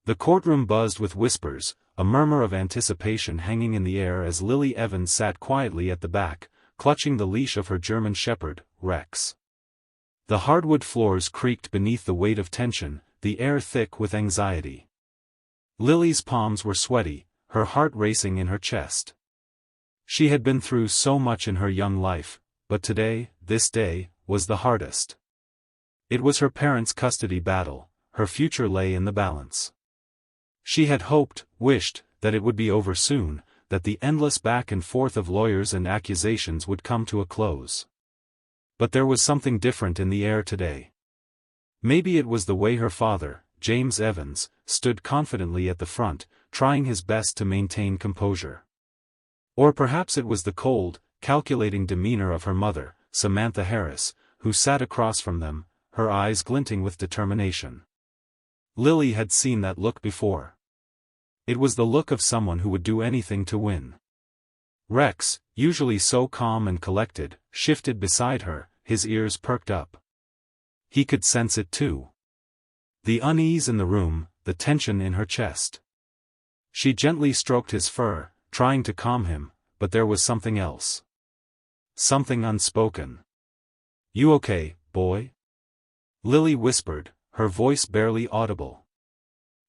The courtroom buzzed with whispers, a murmur of anticipation hanging in the air as Lily Evans sat quietly at the back, clutching the leash of her German shepherd, Rex. The hardwood floors creaked beneath the weight of tension, the air thick with anxiety. Lily's palms were sweaty, her heart racing in her chest. She had been through so much in her young life, but today, this day, was the hardest. It was her parents' custody battle, her future lay in the balance. She had hoped, wished, that it would be over soon, that the endless back and forth of lawyers and accusations would come to a close. But there was something different in the air today. Maybe it was the way her father, James Evans, stood confidently at the front, trying his best to maintain composure. Or perhaps it was the cold, calculating demeanor of her mother, Samantha Harris, who sat across from them, her eyes glinting with determination. Lily had seen that look before. It was the look of someone who would do anything to win. Rex, usually so calm and collected, shifted beside her, his ears perked up. He could sense it too. The unease in the room, the tension in her chest. She gently stroked his fur, trying to calm him, but there was something else. Something unspoken. "You okay, boy?" Lily whispered, her voice barely audible.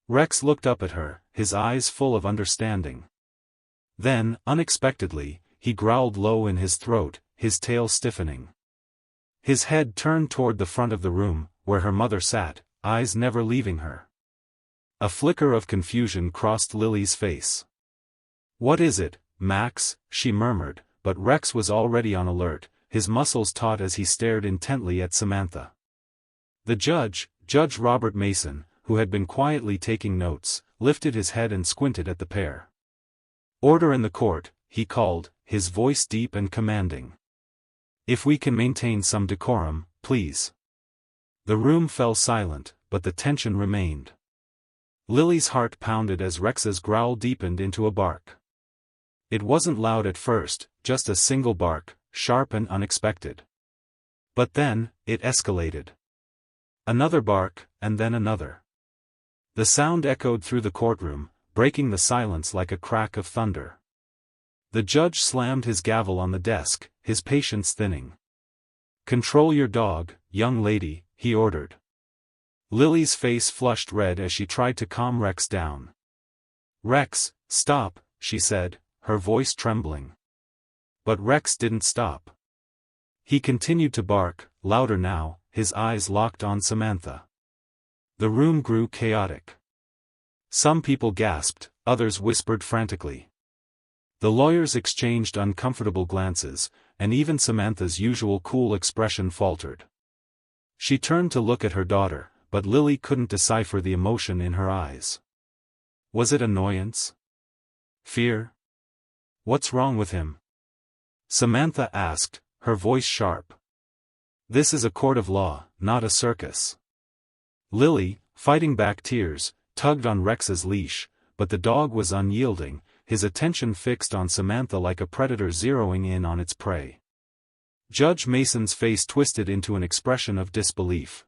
Rex looked up at her, his eyes full of understanding. Then, unexpectedly, he growled low in his throat, his tail stiffening. His head turned toward the front of the room, where her mother sat, eyes never leaving her. A flicker of confusion crossed Lily's face. "What is it, Max?" she murmured, but Rex was already on alert, his muscles taut as he stared intently at Samantha. The judge, Judge Robert Mason, who had been quietly taking notes, lifted his head and squinted at the pair. "Order in the court," he called, his voice deep and commanding. "If we can maintain some decorum, please." The room fell silent, but the tension remained. Lily's heart pounded as Rex's growl deepened into a bark. It wasn't loud at first, just a single bark, sharp and unexpected. But then, it escalated. Another bark, and then another. The sound echoed through the courtroom, breaking the silence like a crack of thunder. The judge slammed his gavel on the desk, his patience thinning. "Control your dog, young lady," he ordered. Lily's face flushed red as she tried to calm Rex down. "Rex, stop," she said, her voice trembling. But Rex didn't stop. He continued to bark, louder now, his eyes locked on Samantha. The room grew chaotic. Some people gasped, others whispered frantically. The lawyers exchanged uncomfortable glances, and even Samantha's usual cool expression faltered. She turned to look at her daughter, but Lily couldn't decipher the emotion in her eyes. Was it annoyance? Fear? "What's wrong with him?" Samantha asked, her voice sharp. "This is a court of law, not a circus." Lily, fighting back tears, tugged on Rex's leash, but the dog was unyielding, his attention fixed on Samantha like a predator zeroing in on its prey. Judge Mason's face twisted into an expression of disbelief.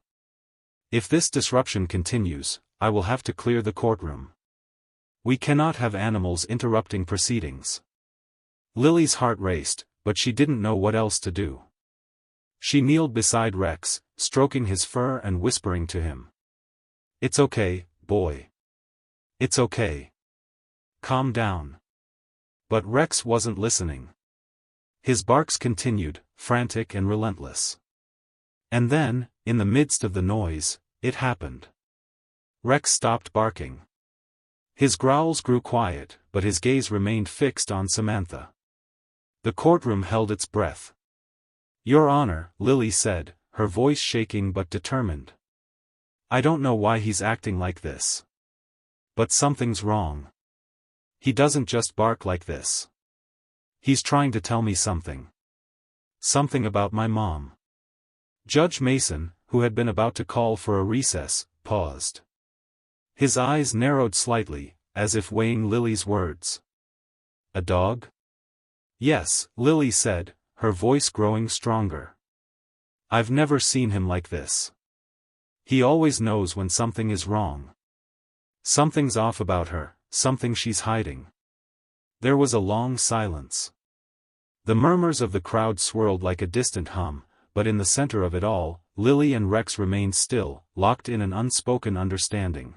"If this disruption continues, I will have to clear the courtroom. We cannot have animals interrupting proceedings." Lily's heart raced, but she didn't know what else to do. She kneeled beside Rex, stroking his fur and whispering to him. "It's okay, boy. It's okay. Calm down." But Rex wasn't listening. His barks continued, frantic and relentless. And then, in the midst of the noise, it happened. Rex stopped barking. His growls grew quiet, but his gaze remained fixed on Samantha. The courtroom held its breath. "Your Honor," Lily said, her voice shaking but determined. "I don't know why he's acting like this. But something's wrong. He doesn't just bark like this. He's trying to tell me something. Something about my mom." Judge Mason, who had been about to call for a recess, paused. His eyes narrowed slightly, as if weighing Lily's words. "A dog?" "Yes," Lily said, her voice growing stronger. "I've never seen him like this. He always knows when something is wrong. Something's off about her, something she's hiding. There was a long silence. The murmurs of the crowd swirled like a distant hum, but in the center of it all, Lily and Rex remained still, locked in an unspoken understanding.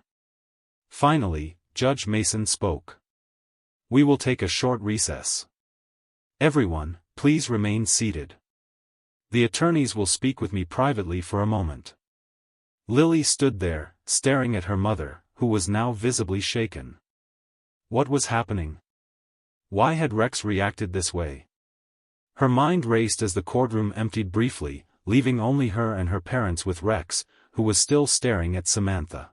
Finally, Judge Mason spoke. "We will take a short recess. Everyone, please remain seated. The attorneys will speak with me privately for a moment." Lily stood there, staring at her mother, who was now visibly shaken. What was happening? Why had Rex reacted this way? Her mind raced as the courtroom emptied briefly, leaving only her and her parents with Rex, who was still staring at Samantha.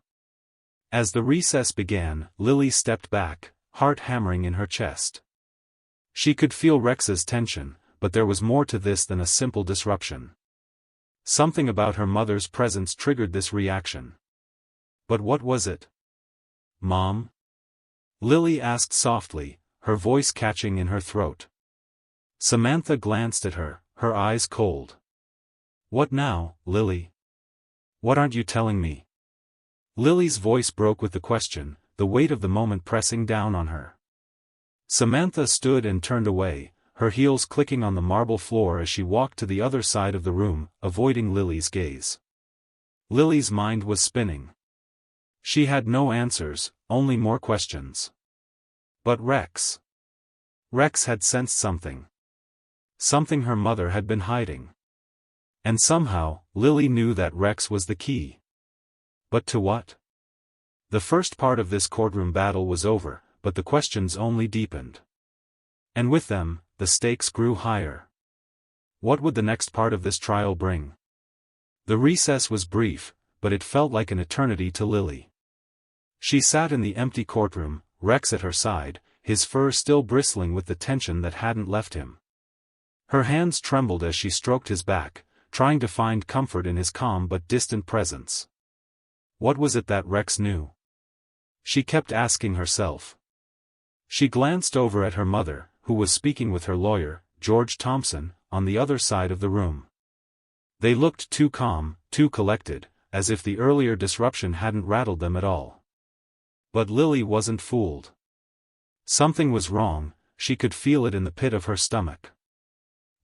As the recess began, Lily stepped back, heart hammering in her chest. She could feel Rex's tension, but there was more to this than a simple disruption. Something about her mother's presence triggered this reaction. But what was it? "Mom?" Lily asked softly, her voice catching in her throat. Samantha glanced at her, her eyes cold. "What now, Lily? What aren't you telling me?" Lily's voice broke with the question, the weight of the moment pressing down on her. Samantha stood and turned away, her heels clicking on the marble floor as she walked to the other side of the room, avoiding Lily's gaze. Lily's mind was spinning. She had no answers, only more questions. But Rex. Rex had sensed something. Something her mother had been hiding. And somehow, Lily knew that Rex was the key. But to what? The first part of this courtroom battle was over, but the questions only deepened. And with them, the stakes grew higher. What would the next part of this trial bring? The recess was brief, but it felt like an eternity to Lily. She sat in the empty courtroom, Rex at her side, his fur still bristling with the tension that hadn't left him. Her hands trembled as she stroked his back, trying to find comfort in his calm but distant presence. What was it that Rex knew? She kept asking herself. She glanced over at her mother, who was speaking with her lawyer, George Thompson, on the other side of the room. They looked too calm, too collected, as if the earlier disruption hadn't rattled them at all. But Lily wasn't fooled. Something was wrong, she could feel it in the pit of her stomach.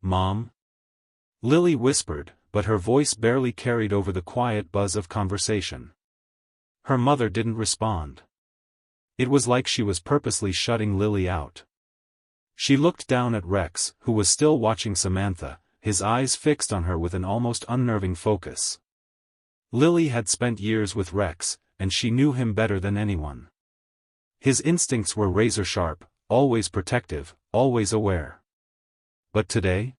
"Mom?" Lily whispered, but her voice barely carried over the quiet buzz of conversation. Her mother didn't respond. It was like she was purposely shutting Lily out. She looked down at Rex, who was still watching Samantha, his eyes fixed on her with an almost unnerving focus. Lily had spent years with Rex, and she knew him better than anyone. His instincts were razor-sharp, always protective, always aware. But today?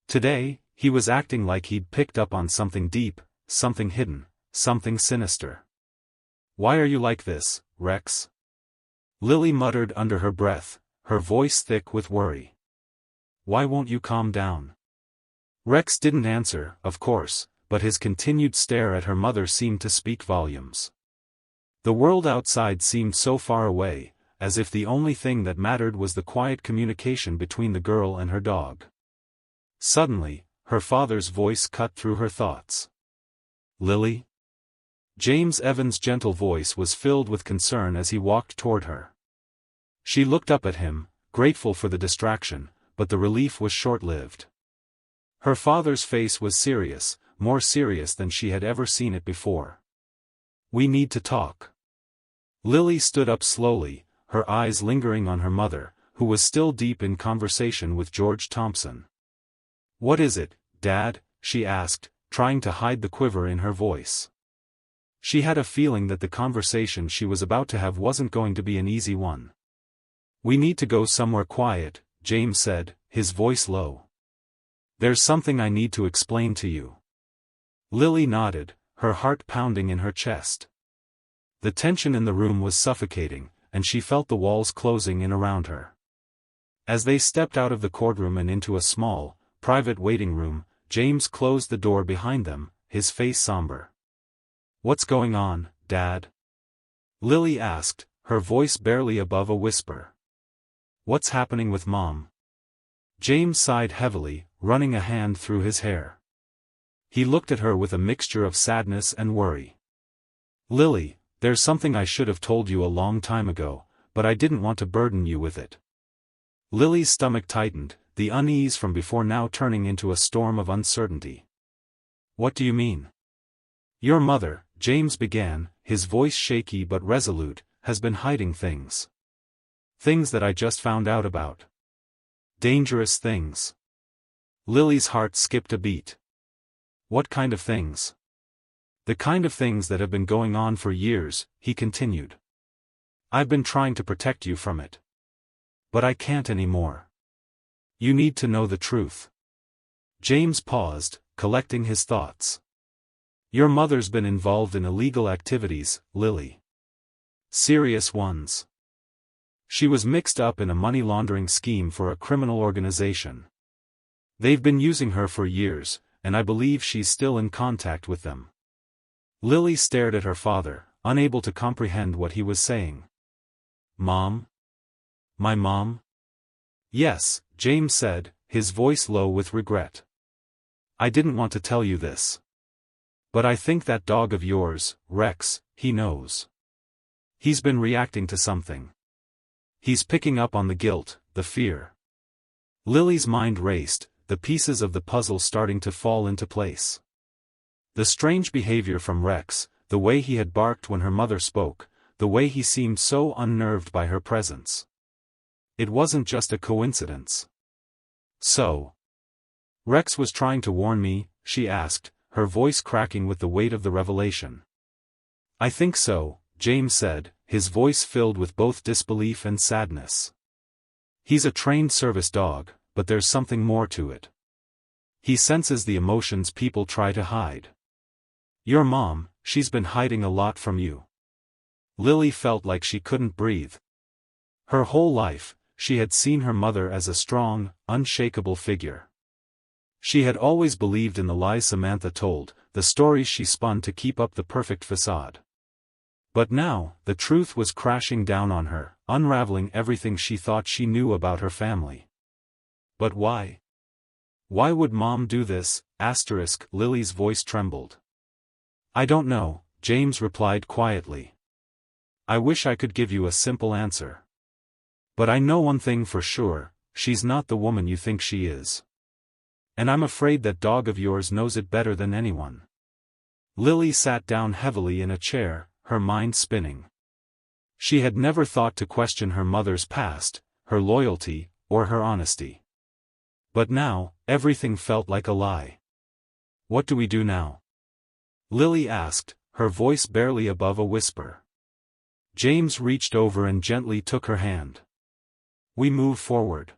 Today, he was acting like he'd picked up on something deep, something hidden, something sinister. "Why are you like this, Rex?" Lily muttered under her breath, her voice thick with worry. "Why won't you calm down?" Rex didn't answer, of course, but his continued stare at her mother seemed to speak volumes. The world outside seemed so far away, as if the only thing that mattered was the quiet communication between the girl and her dog. Suddenly, her father's voice cut through her thoughts. "Lily?" James Evans' gentle voice was filled with concern as he walked toward her. She looked up at him, grateful for the distraction, but the relief was short-lived. Her father's face was serious, more serious than she had ever seen it before. "We need to talk." Lily stood up slowly, her eyes lingering on her mother, who was still deep in conversation with George Thompson. "What is it, Dad?" she asked, trying to hide the quiver in her voice. She had a feeling that the conversation she was about to have wasn't going to be an easy one. "We need to go somewhere quiet," James said, his voice low. "There's something I need to explain to you." Lily nodded, her heart pounding in her chest. The tension in the room was suffocating, and she felt the walls closing in around her. As they stepped out of the courtroom and into a small, private waiting room, James closed the door behind them, his face somber. "What's going on, Dad?" Lily asked, her voice barely above a whisper. "What's happening with Mom?" James sighed heavily, running a hand through his hair. He looked at her with a mixture of sadness and worry. "Lily, There's something I should have told you a long time ago, but I didn't want to burden you with it. Lily's stomach tightened, the unease from before now turning into a storm of uncertainty. What do you mean? Your mother, James began, his voice shaky but resolute, has been hiding things. Things that I just found out about. Dangerous things. Lily's heart skipped a beat. What kind of things? The kind of things that have been going on for years, he continued. I've been trying to protect you from it. But I can't anymore. You need to know the truth. James paused, collecting his thoughts. Your mother's been involved in illegal activities, Lily. Serious ones. She was mixed up in a money laundering scheme for a criminal organization. They've been using her for years, and I believe she's still in contact with them. Lily stared at her father, unable to comprehend what he was saying. Mom? My mom? Yes, James said, his voice low with regret. I didn't want to tell you this. But I think that dog of yours, Rex, he knows. He's been reacting to something. He's picking up on the guilt, the fear. Lily's mind raced, the pieces of the puzzle starting to fall into place. The strange behavior from Rex, the way he had barked when her mother spoke, the way he seemed so unnerved by her presence. It wasn't just a coincidence. So, Rex was trying to warn me, she asked, her voice cracking with the weight of the revelation. I think so, James said, his voice filled with both disbelief and sadness. He's a trained service dog, but there's something more to it. He senses the emotions people try to hide. Your mom, she's been hiding a lot from you. Lily felt like she couldn't breathe. Her whole life, she had seen her mother as a strong, unshakable figure. She had always believed in the lies Samantha told, the stories she spun to keep up the perfect facade. But now, the truth was crashing down on her, unraveling everything she thought she knew about her family. But why? Why would Mom do this? Lily's voice trembled. I don't know, James replied quietly. I wish I could give you a simple answer. But I know one thing for sure, she's not the woman you think she is. And I'm afraid that dog of yours knows it better than anyone. Lily sat down heavily in a chair, her mind spinning. She had never thought to question her mother's past, her loyalty, or her honesty. But now, everything felt like a lie. What do we do now? Lily asked, her voice barely above a whisper. James reached over and gently took her hand. We move forward.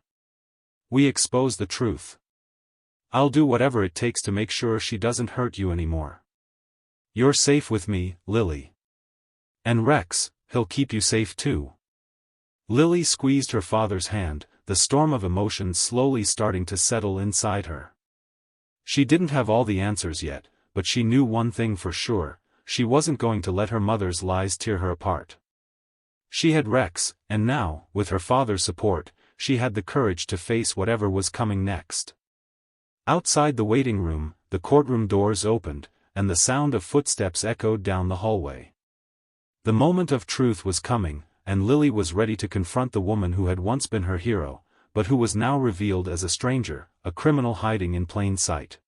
We expose the truth. I'll do whatever it takes to make sure she doesn't hurt you anymore. You're safe with me, Lily. And Rex, he'll keep you safe too. Lily squeezed her father's hand, the storm of emotions slowly starting to settle inside her. She didn't have all the answers yet, but she knew one thing for sure, she wasn't going to let her mother's lies tear her apart. She had Rex, and now, with her father's support, she had the courage to face whatever was coming next. Outside the waiting room, the courtroom doors opened, and the sound of footsteps echoed down the hallway. The moment of truth was coming, and Lily was ready to confront the woman who had once been her hero, but who was now revealed as a stranger, a criminal hiding in plain sight.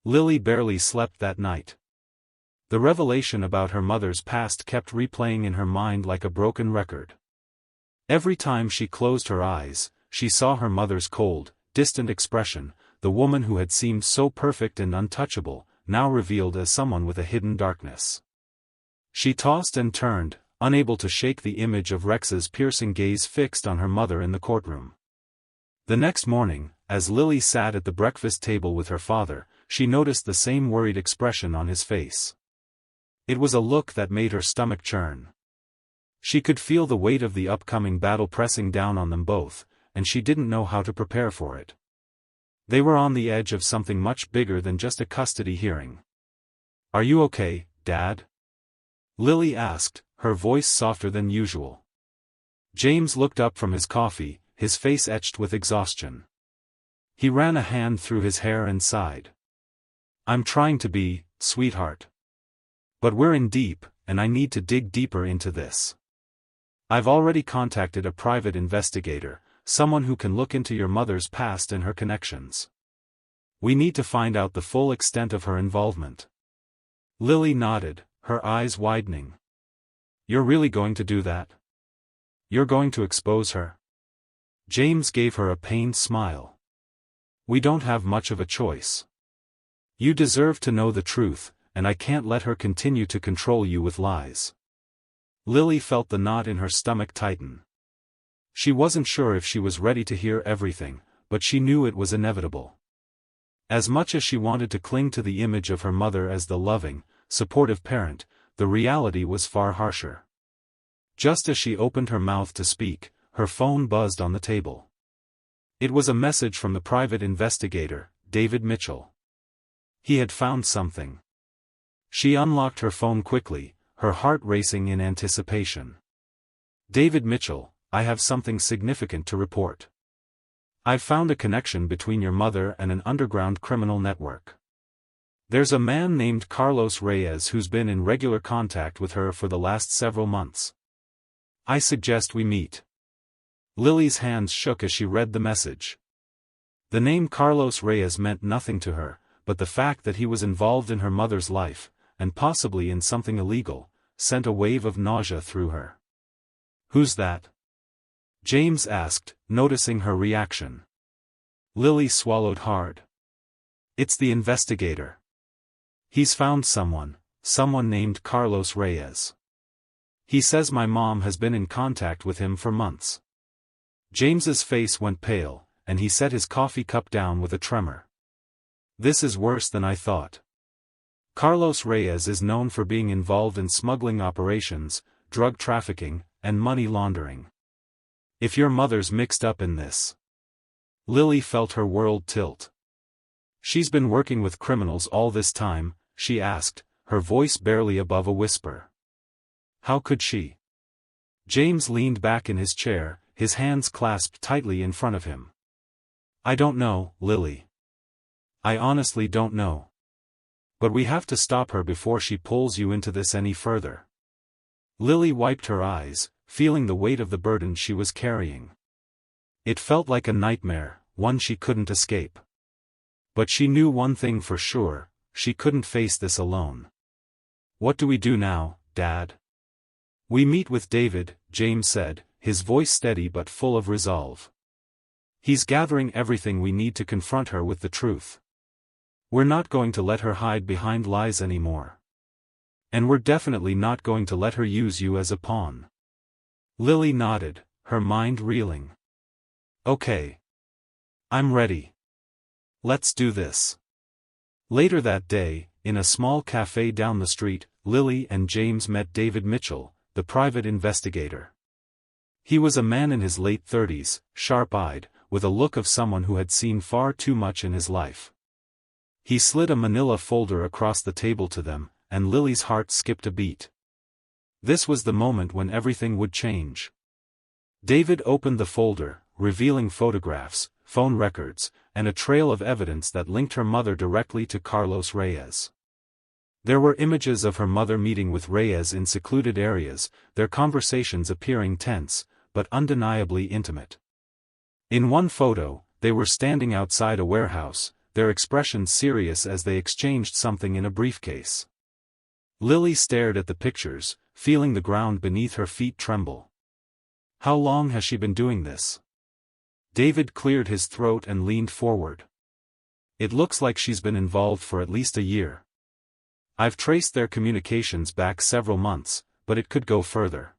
Lily barely slept that night. The revelation about her mother's past kept replaying in her mind like a broken record. Every time she closed her eyes, she saw her mother's cold, distant expression, the woman who had seemed so perfect and untouchable, now revealed as someone with a hidden darkness. She tossed and turned, unable to shake the image of Rex's piercing gaze fixed on her mother in the courtroom. The next morning, as Lily sat at the breakfast table with her father, she noticed the same worried expression on his face. It was a look that made her stomach churn. She could feel the weight of the upcoming battle pressing down on them both, and she didn't know how to prepare for it. They were on the edge of something much bigger than just a custody hearing. Are you okay, Dad? Lily asked, her voice softer than usual. James looked up from his coffee, his face etched with exhaustion. He ran a hand through his hair and sighed. I'm trying to be, sweetheart. But we're in deep, and I need to dig deeper into this. I've already contacted a private investigator, someone who can look into your mother's past and her connections. We need to find out the full extent of her involvement." Lily nodded, her eyes widening. "You're really going to do that? You're going to expose her?" James gave her a pained smile. "We don't have much of a choice. You deserve to know the truth, and I can't let her continue to control you with lies." Lily felt the knot in her stomach tighten. She wasn't sure if she was ready to hear everything, but she knew it was inevitable. As much as she wanted to cling to the image of her mother as the loving, supportive parent, the reality was far harsher. Just as she opened her mouth to speak, her phone buzzed on the table. It was a message from the private investigator, David Mitchell. He had found something. She unlocked her phone quickly, her heart racing in anticipation. "David Mitchell, I have something significant to report. I've found a connection between your mother and an underground criminal network. There's a man named Carlos Reyes who's been in regular contact with her for the last several months. I suggest we meet." Lily's hands shook as she read the message. The name Carlos Reyes meant nothing to her, but the fact that he was involved in her mother's life, and possibly in something illegal, sent a wave of nausea through her. "Who's that?" James asked, noticing her reaction. Lily swallowed hard. "It's the investigator. He's found someone named Carlos Reyes. He says my mom has been in contact with him for months." James's face went pale, and he set his coffee cup down with a tremor. "This is worse than I thought. Carlos Reyes is known for being involved in smuggling operations, drug trafficking, and money laundering. If your mother's mixed up in this..." Lily felt her world tilt. "She's been working with criminals all this time?" she asked, her voice barely above a whisper. "How could she?" James leaned back in his chair, his hands clasped tightly in front of him. "I don't know, Lily. I honestly don't know. But we have to stop her before she pulls you into this any further." Lily wiped her eyes, feeling the weight of the burden she was carrying. It felt like a nightmare, one she couldn't escape. But she knew one thing for sure, she couldn't face this alone. "What do we do now, Dad?" "We meet with David," James said, his voice steady but full of resolve. "He's gathering everything we need to confront her with the truth. We're not going to let her hide behind lies anymore. And we're definitely not going to let her use you as a pawn." Lily nodded, her mind reeling. "Okay. I'm ready. Let's do this." Later that day, in a small cafe down the street, Lily and James met David Mitchell, the private investigator. He was a man in his late 30s, sharp-eyed, with a look of someone who had seen far too much in his life. He slid a manila folder across the table to them, and Lily's heart skipped a beat. This was the moment when everything would change. David opened the folder, revealing photographs, phone records, and a trail of evidence that linked her mother directly to Carlos Reyes. There were images of her mother meeting with Reyes in secluded areas, their conversations appearing tense, but undeniably intimate. In one photo, they were standing outside a warehouse, their expressions serious as they exchanged something in a briefcase. Lily stared at the pictures, feeling the ground beneath her feet tremble. "How long has she been doing this?" David cleared his throat and leaned forward. "It looks like she's been involved for at least a year. I've traced their communications back several months, but it could go further.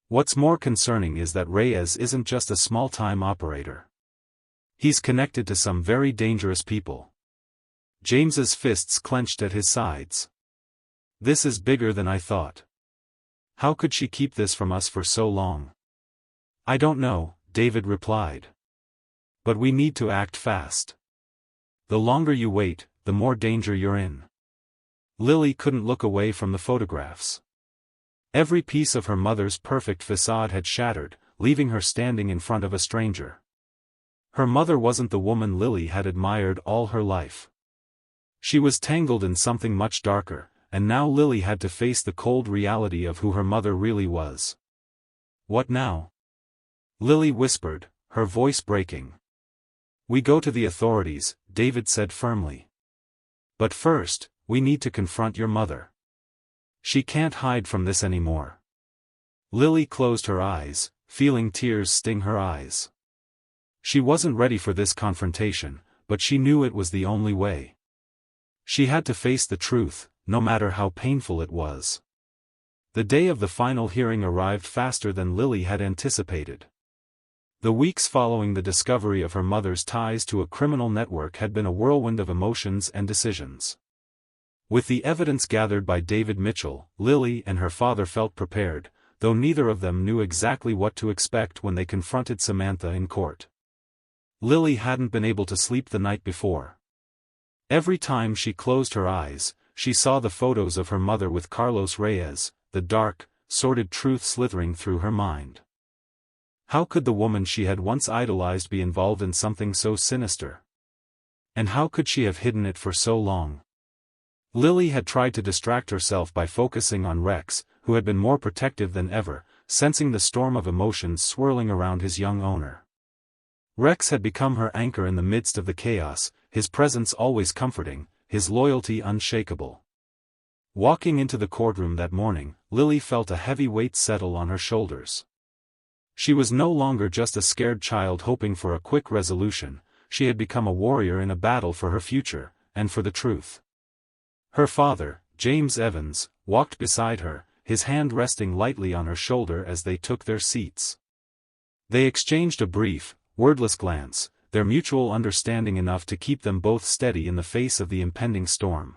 What's more concerning is that Reyes isn't just a small-time operator. He's connected to some very dangerous people." James's fists clenched at his sides. "This is bigger than I thought. How could she keep this from us for so long?" "I don't know," David replied. "But we need to act fast. The longer you wait, the more danger you're in." Lily couldn't look away from the photographs. Every piece of her mother's perfect facade had shattered, leaving her standing in front of a stranger. Her mother wasn't the woman Lily had admired all her life. She was tangled in something much darker, and now Lily had to face the cold reality of who her mother really was. "What now?" Lily whispered, her voice breaking. "We go to the authorities," David said firmly. "But first, we need to confront your mother. She can't hide from this anymore." Lily closed her eyes, feeling tears sting her eyes. She wasn't ready for this confrontation, but she knew it was the only way. She had to face the truth, no matter how painful it was. The day of the final hearing arrived faster than Lily had anticipated. The weeks following the discovery of her mother's ties to a criminal network had been a whirlwind of emotions and decisions. With the evidence gathered by David Mitchell, Lily and her father felt prepared, though neither of them knew exactly what to expect when they confronted Samantha in court. Lily hadn't been able to sleep the night before. Every time she closed her eyes, she saw the photos of her mother with Carlos Reyes, the dark, sordid truth slithering through her mind. How could the woman she had once idolized be involved in something so sinister? And how could she have hidden it for so long? Lily had tried to distract herself by focusing on Rex, who had been more protective than ever, sensing the storm of emotions swirling around his young owner. Rex had become her anchor in the midst of the chaos, his presence always comforting, his loyalty unshakable. Walking into the courtroom that morning, Lily felt a heavy weight settle on her shoulders. She was no longer just a scared child hoping for a quick resolution, she had become a warrior in a battle for her future, and for the truth. Her father, James Evans, walked beside her, his hand resting lightly on her shoulder as they took their seats. They exchanged a brief, wordless glance, their mutual understanding enough to keep them both steady in the face of the impending storm.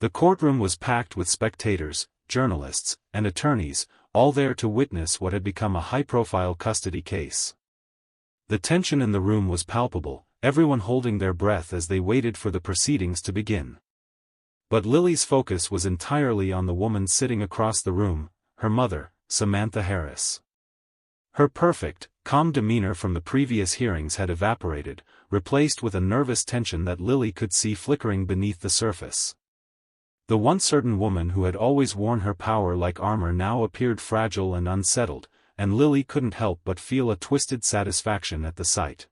The courtroom was packed with spectators, journalists, and attorneys, all there to witness what had become a high-profile custody case. The tension in the room was palpable, everyone holding their breath as they waited for the proceedings to begin. But Lily's focus was entirely on the woman sitting across the room, her mother, Samantha Harris. Her perfect, calm demeanor from the previous hearings had evaporated, replaced with a nervous tension that Lily could see flickering beneath the surface. The once certain woman who had always worn her power like armor now appeared fragile and unsettled, and Lily couldn't help but feel a twisted satisfaction at the sight.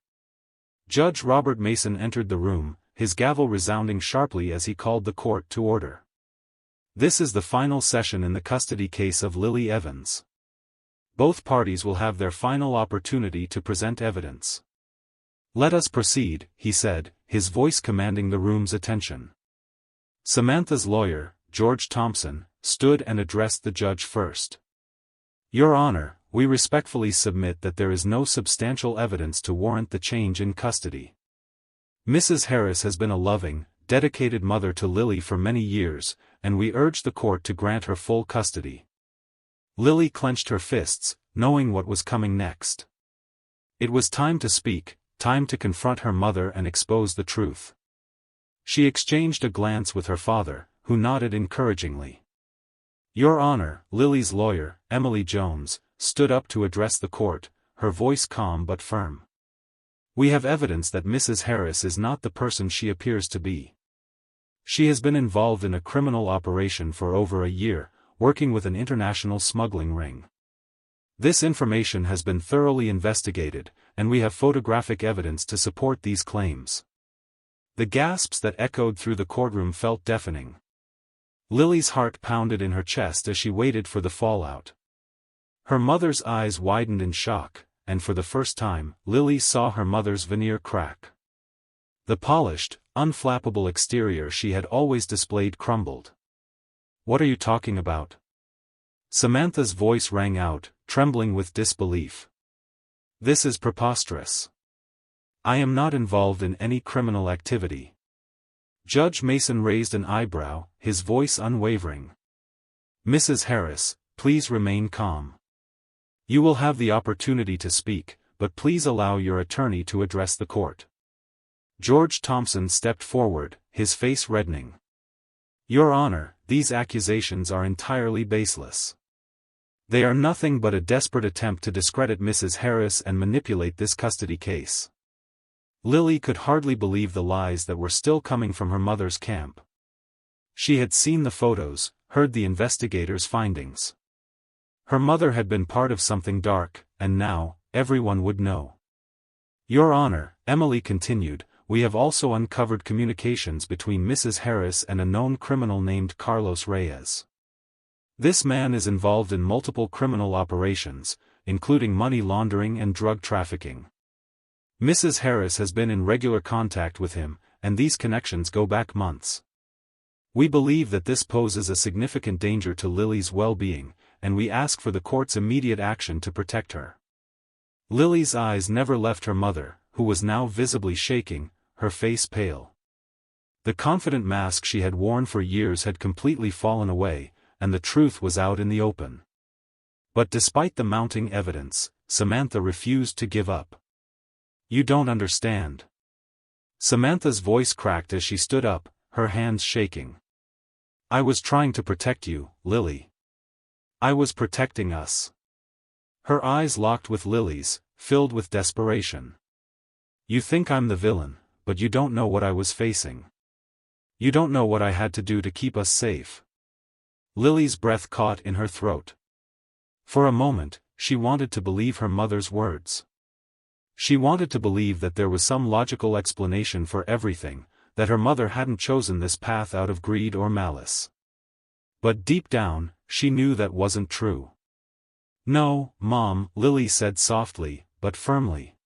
Judge Robert Mason entered the room, his gavel resounding sharply as he called the court to order. "This is the final session in the custody case of Lily Evans. Both parties will have their final opportunity to present evidence. Let us proceed," he said, his voice commanding the room's attention. Samantha's lawyer, George Thompson, stood and addressed the judge first. "Your Honor, we respectfully submit that there is no substantial evidence to warrant the change in custody. Mrs. Harris has been a loving, dedicated mother to Lily for many years, and we urge the court to grant her full custody." Lily clenched her fists, knowing what was coming next. It was time to speak, time to confront her mother and expose the truth. She exchanged a glance with her father, who nodded encouragingly. "Your Honor," Lily's lawyer, Emily Jones, stood up to address the court, her voice calm but firm. "We have evidence that Mrs. Harris is not the person she appears to be. She has been involved in a criminal operation for over a year, working with an international smuggling ring. This information has been thoroughly investigated, and we have photographic evidence to support these claims." The gasps that echoed through the courtroom felt deafening. Lily's heart pounded in her chest as she waited for the fallout. Her mother's eyes widened in shock, and for the first time, Lily saw her mother's veneer crack. The polished, unflappable exterior she had always displayed crumbled. "What are you talking about?" Samantha's voice rang out, trembling with disbelief. "This is preposterous. I am not involved in any criminal activity." Judge Mason raised an eyebrow, his voice unwavering. "Mrs. Harris, please remain calm. You will have the opportunity to speak, but please allow your attorney to address the court." George Thompson stepped forward, his face reddening. "Your Honor, these accusations are entirely baseless. They are nothing but a desperate attempt to discredit Mrs. Harris and manipulate this custody case." Lily could hardly believe the lies that were still coming from her mother's camp. She had seen the photos, heard the investigators' findings. Her mother had been part of something dark, and now, everyone would know. Your Honor, Emily continued, we have also uncovered communications between Mrs. Harris and a known criminal named Carlos Reyes. This man is involved in multiple criminal operations, including money laundering and drug trafficking. Mrs. Harris has been in regular contact with him, and these connections go back months. We believe that this poses a significant danger to Lily's well-being, and we ask for the court's immediate action to protect her. Lily's eyes never left her mother, who was now visibly shaking, her face pale. The confident mask she had worn for years had completely fallen away, and the truth was out in the open. But despite the mounting evidence, Samantha refused to give up. You don't understand. Samantha's voice cracked as she stood up, her hands shaking. I was trying to protect you, Lily. I was protecting us. Her eyes locked with Lily's, filled with desperation. You think I'm the villain, but you don't know what I was facing. You don't know what I had to do to keep us safe. Lily's breath caught in her throat. For a moment, she wanted to believe her mother's words. She wanted to believe that there was some logical explanation for everything, that her mother hadn't chosen this path out of greed or malice. But deep down, she knew that wasn't true. No, Mom, Lily said softly, but firmly.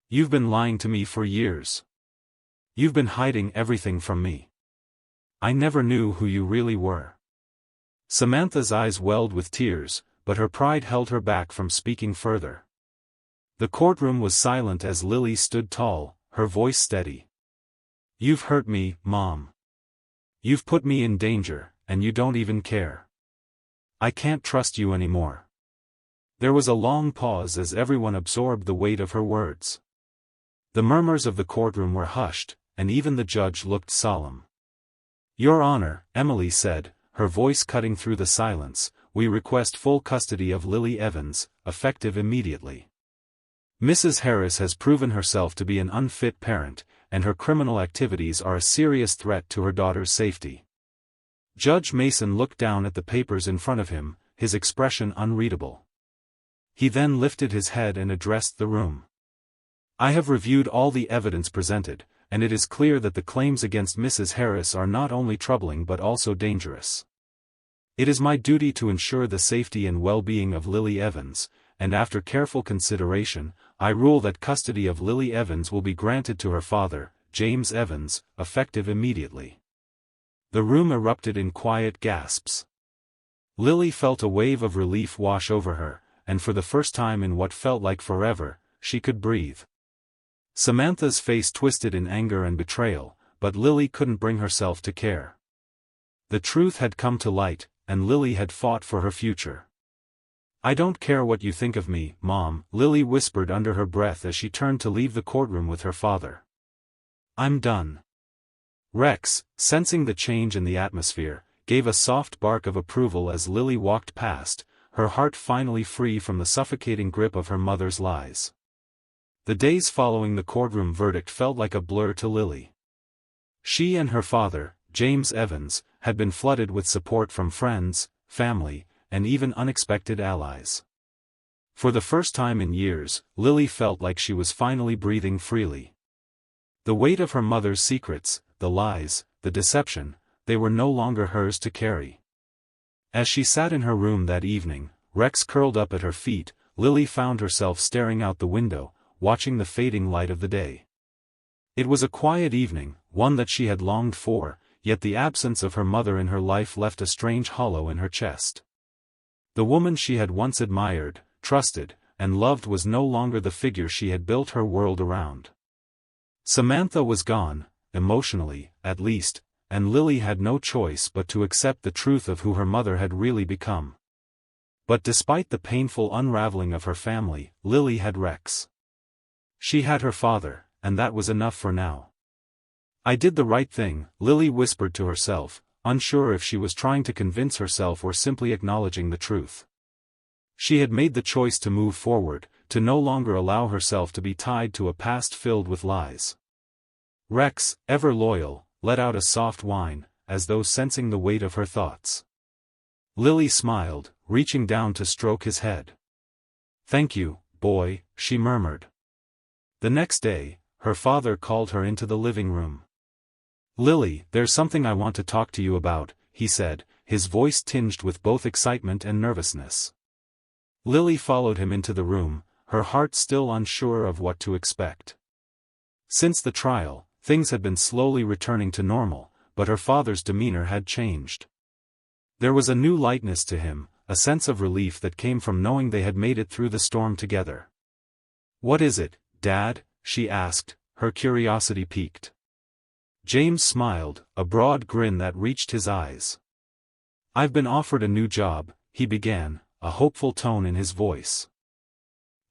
You've been lying to me for years. You've been hiding everything from me. I never knew who you really were. Samantha's eyes welled with tears, but her pride held her back from speaking further. The courtroom was silent as Lily stood tall, her voice steady. You've hurt me, Mom. You've put me in danger, and you don't even care. I can't trust you anymore. There was a long pause as everyone absorbed the weight of her words. The murmurs of the courtroom were hushed, and even the judge looked solemn. Your Honor, Emily said, her voice cutting through the silence, we request full custody of Lily Evans, effective immediately. Mrs. Harris has proven herself to be an unfit parent, and her criminal activities are a serious threat to her daughter's safety. Judge Mason looked down at the papers in front of him, his expression unreadable. He then lifted his head and addressed the room. I have reviewed all the evidence presented, and it is clear that the claims against Mrs. Harris are not only troubling but also dangerous. It is my duty to ensure the safety and well-being of Lily Evans, and after careful consideration, I rule that custody of Lily Evans will be granted to her father, James Evans, effective immediately. The room erupted in quiet gasps. Lily felt a wave of relief wash over her, and for the first time in what felt like forever, she could breathe. Samantha's face twisted in anger and betrayal, but Lily couldn't bring herself to care. The truth had come to light, and Lily had fought for her future. I don't care what you think of me, Mom, Lily whispered under her breath as she turned to leave the courtroom with her father. I'm done. Rex, sensing the change in the atmosphere, gave a soft bark of approval as Lily walked past, her heart finally free from the suffocating grip of her mother's lies. The days following the courtroom verdict felt like a blur to Lily. She and her father, James Evans, had been flooded with support from friends, family, and even unexpected allies. For the first time in years, Lily felt like she was finally breathing freely. The weight of her mother's secrets, the lies, the deception, they were no longer hers to carry. As she sat in her room that evening, Rex curled up at her feet, Lily found herself staring out the window, watching the fading light of the day. It was a quiet evening, one that she had longed for, yet the absence of her mother in her life left a strange hollow in her chest. The woman she had once admired, trusted, and loved was no longer the figure she had built her world around. Samantha was gone, emotionally, at least, and Lily had no choice but to accept the truth of who her mother had really become. But despite the painful unraveling of her family, Lily had Rex. She had her father, and that was enough for now. I did the right thing, Lily whispered to herself, unsure if she was trying to convince herself or simply acknowledging the truth. She had made the choice to move forward, to no longer allow herself to be tied to a past filled with lies. Rex, ever loyal, let out a soft whine, as though sensing the weight of her thoughts. Lily smiled, reaching down to stroke his head. "Thank you, boy," she murmured. The next day, her father called her into the living room. "Lily, there's something I want to talk to you about," he said, his voice tinged with both excitement and nervousness. Lily followed him into the room, her heart still unsure of what to expect. Since the trial, things had been slowly returning to normal, but her father's demeanor had changed. There was a new lightness to him, a sense of relief that came from knowing they had made it through the storm together. "What is it, Dad?" she asked, her curiosity piqued. James smiled, a broad grin that reached his eyes. "I've been offered a new job," he began, a hopeful tone in his voice.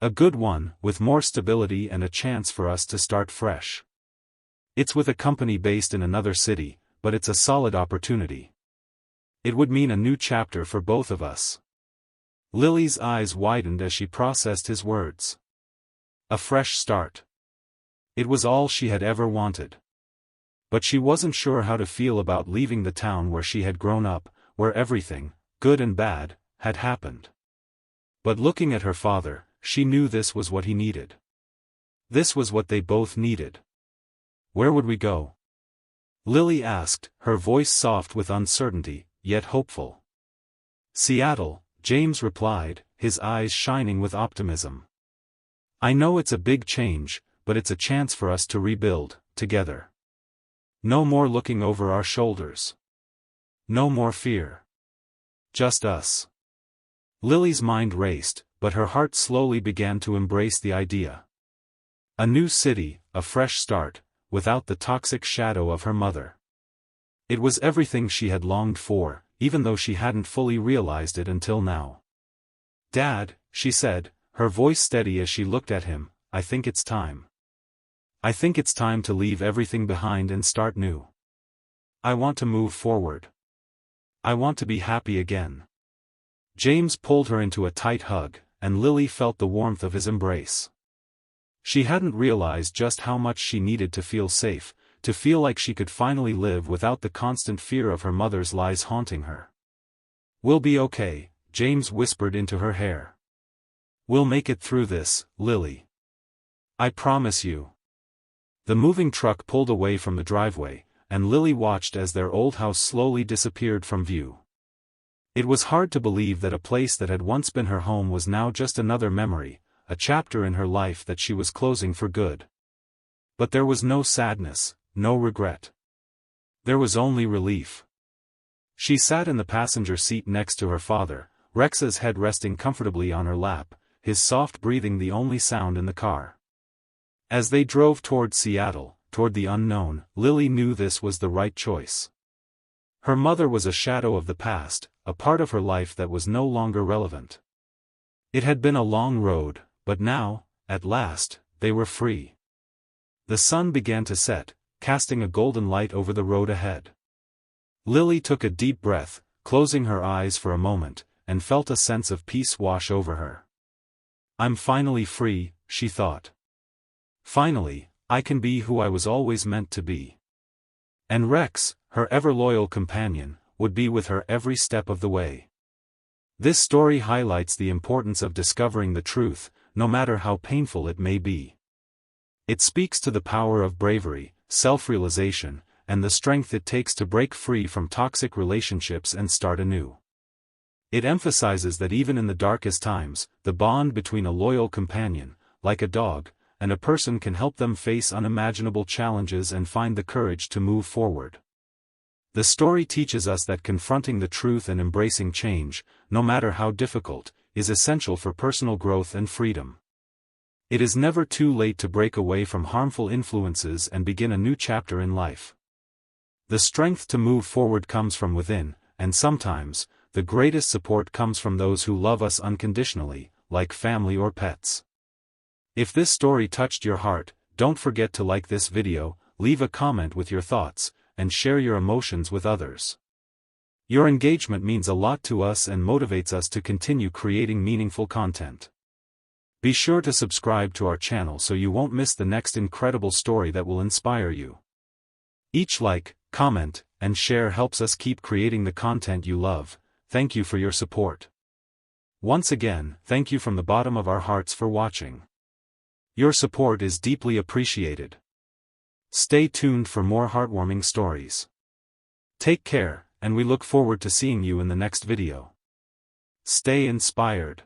"A good one, with more stability and a chance for us to start fresh. It's with a company based in another city, but it's a solid opportunity. It would mean a new chapter for both of us." Lily's eyes widened as she processed his words. A fresh start. It was all she had ever wanted. But she wasn't sure how to feel about leaving the town where she had grown up, where everything, good and bad, had happened. But looking at her father, she knew this was what he needed. This was what they both needed. "Where would we go?" Lily asked, her voice soft with uncertainty, yet hopeful. "Seattle," James replied, his eyes shining with optimism. "I know it's a big change, but it's a chance for us to rebuild, together. No more looking over our shoulders. No more fear. Just us." Lily's mind raced, but her heart slowly began to embrace the idea. A new city, a fresh start, without the toxic shadow of her mother. It was everything she had longed for, even though she hadn't fully realized it until now. "Dad," she said, her voice steady as she looked at him, "I think it's time. I think it's time to leave everything behind and start new. I want to move forward. I want to be happy again." James pulled her into a tight hug, and Lily felt the warmth of his embrace. She hadn't realized just how much she needed to feel safe, to feel like she could finally live without the constant fear of her mother's lies haunting her. "We'll be okay," James whispered into her hair. "We'll make it through this, Lily. I promise you." The moving truck pulled away from the driveway, and Lily watched as their old house slowly disappeared from view. It was hard to believe that a place that had once been her home was now just another memory, a chapter in her life that she was closing for good. But there was no sadness, no regret. There was only relief. She sat in the passenger seat next to her father, Rex's head resting comfortably on her lap, his soft breathing the only sound in the car. As they drove toward Seattle, toward the unknown, Lily knew this was the right choice. Her mother was a shadow of the past, a part of her life that was no longer relevant. It had been a long road, but now, at last, they were free. The sun began to set, casting a golden light over the road ahead. Lily took a deep breath, closing her eyes for a moment, and felt a sense of peace wash over her. "I'm finally free," she thought. "Finally, I can be who I was always meant to be." And Rex, her ever-loyal companion, would be with her every step of the way. This story highlights the importance of discovering the truth, no matter how painful it may be. It speaks to the power of bravery, self-realization, and the strength it takes to break free from toxic relationships and start anew. It emphasizes that even in the darkest times, the bond between a loyal companion, like a dog, and a person can help them face unimaginable challenges and find the courage to move forward. The story teaches us that confronting the truth and embracing change, no matter how difficult, is essential for personal growth and freedom. It is never too late to break away from harmful influences and begin a new chapter in life. The strength to move forward comes from within, and sometimes, the greatest support comes from those who love us unconditionally, like family or pets. If this story touched your heart, don't forget to like this video, leave a comment with your thoughts, and share your emotions with others. Your engagement means a lot to us and motivates us to continue creating meaningful content. Be sure to subscribe to our channel so you won't miss the next incredible story that will inspire you. Each like, comment, and and share helps us keep creating the content you love. Thank you for your support. Once again, thank you from the bottom of our hearts for watching. Your support is deeply appreciated. Stay tuned for more heartwarming stories. Take care, and we look forward to seeing you in the next video. Stay inspired.